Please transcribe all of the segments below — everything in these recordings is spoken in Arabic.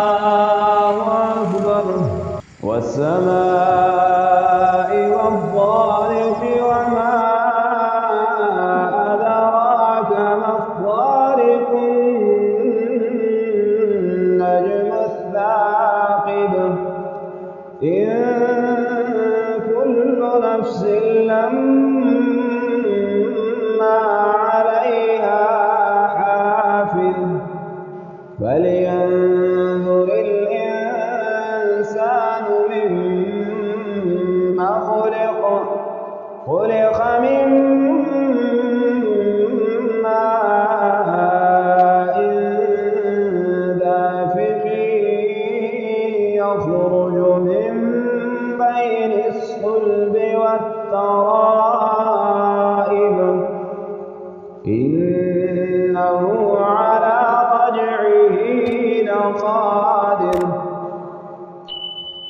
الله أكبر. والسماء والطارق وما أدراك ما الطارق النجم الثاقب إن كل نفس لما عليها حافظ فلينظر الإنسان مما خلق من ماء دافق يخرج من بين الصلب والترائب إنه على رجعه لقادر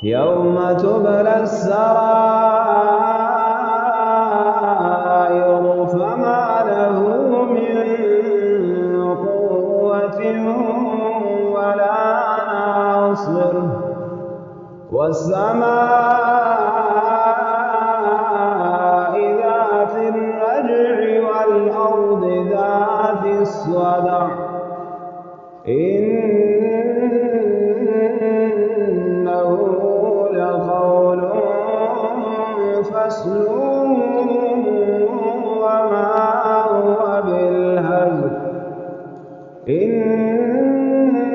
يوم تبلى السرائر فما له من قوة ولا ناصر والسماء ذات الرجع والأرض ذات الصدع إنه لقول فصل وما هو بالهزل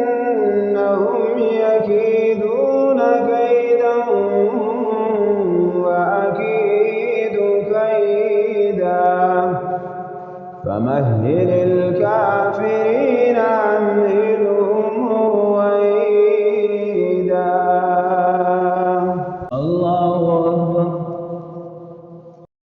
إنهم يكيدون كيدا وأكيد كيدا فمهل الكافرين أمهلهم رويدا. الله